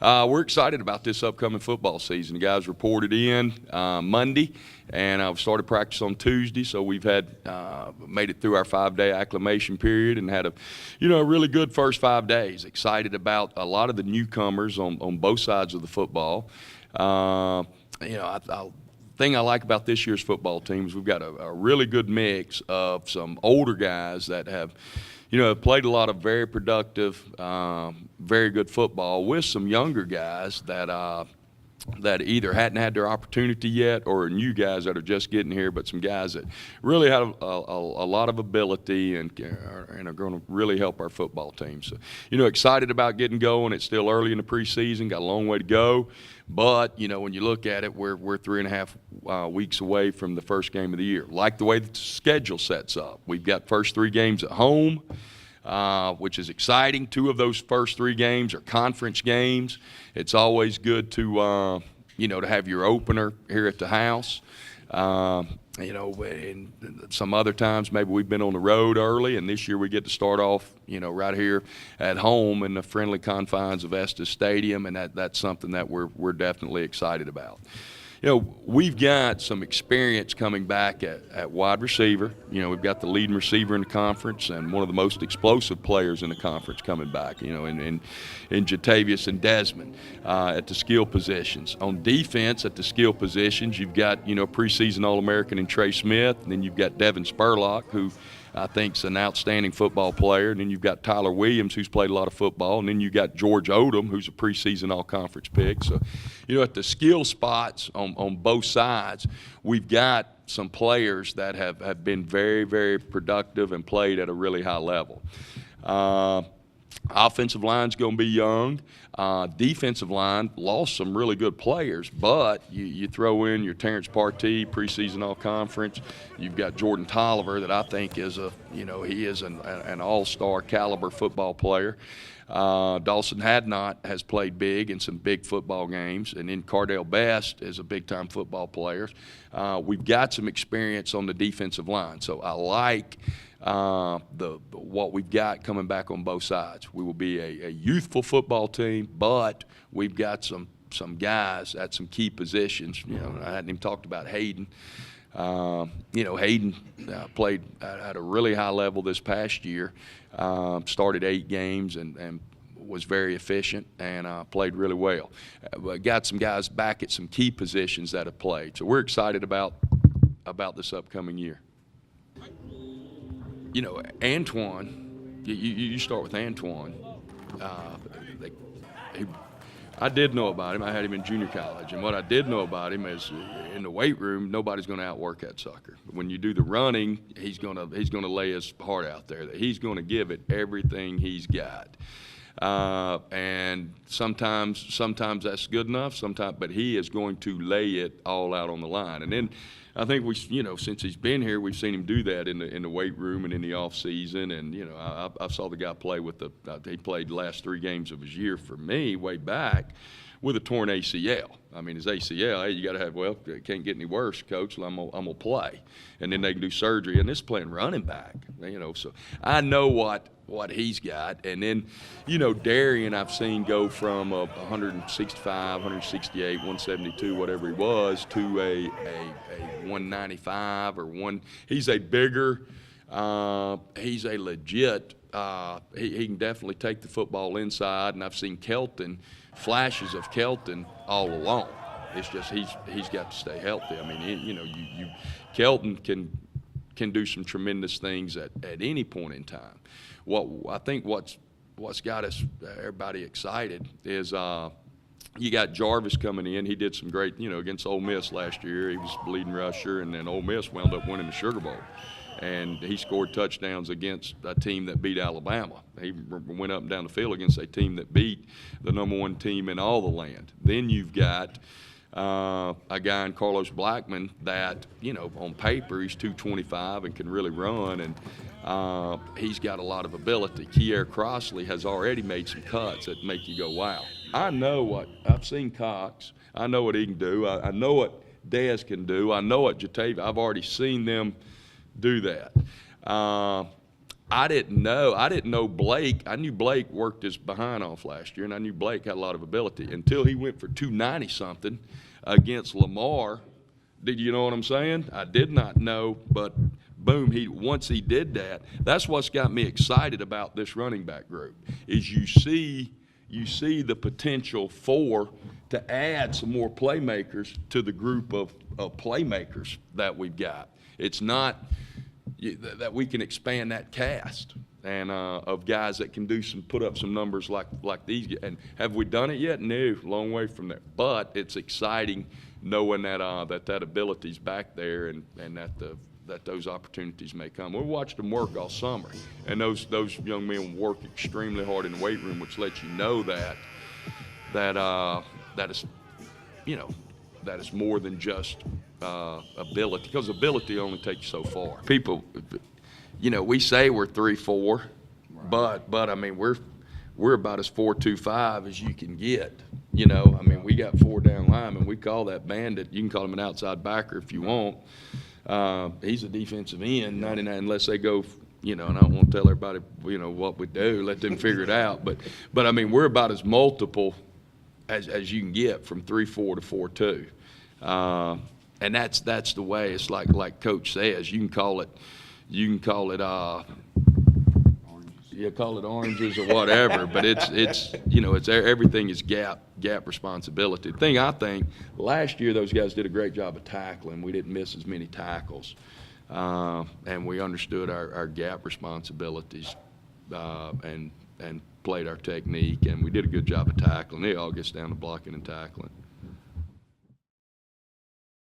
We're excited about this upcoming football season. The guys reported in Monday, and I've started practice on Tuesday. So we've had made it through our 5-day acclimation period and had a really good first 5 days. Excited about a lot of the newcomers on both sides of the football. Thing I like about this year's football team is we've got a really good mix of some older guys that have played a lot of very productive, very good football with some younger guys that either hadn't had their opportunity yet or are new guys that are just getting here, but some guys that really have a lot of ability and are going to really help our football team. So, excited about getting going. It's still early in the preseason, got a long way to go. But, when you look at it, we're 3.5 weeks away from the first game of the year. Like the way the schedule sets up. We've got first 3 games at home, which is exciting. 2 of those first 3 games are conference games. It's always good to have your opener here at the house. And some other times maybe we've been on the road early, and this year we get to start off, right here at home in the friendly confines of Estes Stadium, and that's something that we're definitely excited about. We've got some experience coming back at wide receiver. We've got the leading receiver in the conference and one of the most explosive players in the conference coming back, in Jatavius and Desmond at the skill positions. On defense at the skill positions, you've got, preseason All-American in Trey Smith, and then you've got Devin Spurlock, who I think is an outstanding football player. And then you've got Tyler Williams, who's played a lot of football. And then you've got George Odom, who's a preseason all-conference pick. So, at the skill spots on both sides, we've got some players that have been very, very productive and played at a really high level. Offensive line's going to be young. Defensive line lost some really good players, but you throw in your Terrence Partee, preseason all-conference. You've got Jordan Tolliver that I think is he is an all-star caliber football player. Dawson Hadnot has played big in some big football games, and then Cardell Best is a big-time football player. We've got some experience on the defensive line, so I like what we've got coming back on both sides. We will be a youthful football team, but we've got some guys at some key positions. I hadn't even talked about Hayden. Hayden played at a really high level this past year. Started 8 games and was very efficient and played really well. Got some guys back at some key positions that have played. So we're excited about this upcoming year. Antoine, you start with Antoine. I did know about him. I had him in junior college, and what I did know about him is in the weight room, nobody's going to outwork that sucker. When you do the running, he's going to lay his heart out there. That he's going to give it everything he's got. And sometimes that's good enough. But he is going to lay it all out on the line. And then I think since he's been here, we've seen him do that in the weight room and in the off season. And I saw the guy play with he played the last 3 games of his year for me way back with a torn ACL. I mean, his ACL, hey, you got to have, it can't get any worse, coach. I'm gonna play, and then they can do surgery. And this is playing running back, So I know what he's got. And then, Darian I've seen go from 165, 168, 172, whatever he was, to a 195 or one. He's a bigger, he's a legit, he can definitely take the football inside. And I've seen flashes of Kelton all along. It's just he's got to stay healthy. I mean, Kelton can do some tremendous things at any point in time. I think what's got everybody excited is you got Jarvis coming in. He did some great, against Ole Miss last year. He was leading rusher, and then Ole Miss wound up winning the Sugar Bowl. And he scored touchdowns against a team that beat Alabama. He went up and down the field against a team that beat the #1 team in all the land. Then you've got a guy in Carlos Blackman that, on paper he's 225 and can really run, and he's got a lot of ability. Kier Crossley has already made some cuts that make you go, wow. I've seen Cox. I know what he can do. I know what Dez can do. I know what Jatavius. I've already seen them do that. I didn't know Blake. I knew Blake worked his behind off last year, and I knew Blake had a lot of ability until he went for 290 something against Lamar. Did you know what I'm saying? I did not know, but boom, once he did that, that's what's got me excited about this running back group. Is you see the potential to add some more playmakers to the group of playmakers that we've got. It's not that we can expand that cast and of guys that can put up some numbers like these. And have we done it yet? No, long way from there. But it's exciting knowing that that ability's back there and that those opportunities may come. We watched them work all summer, and those young men work extremely hard in the weight room, which lets you know that is, that is more than just ability, because ability only takes you so far. People, we say we're 3-4, right, but I mean we're about as 4-2-5 as you can get. We got 4 down linemen. We call that bandit. You can call him an outside backer if you want. He's a defensive end, 99, unless they go. And I don't want to tell everybody, what we do. Let them figure it out. But I mean, we're about as multiple as you can get from 3-4 to 4-2. And that's the way. It's like Coach says. You can call it call it oranges or whatever. But it's everything is gap responsibility. The thing I think last year those guys did a great job of tackling. We didn't miss as many tackles, and we understood our gap responsibilities and played our technique, and we did a good job of tackling. It all gets down to blocking and tackling.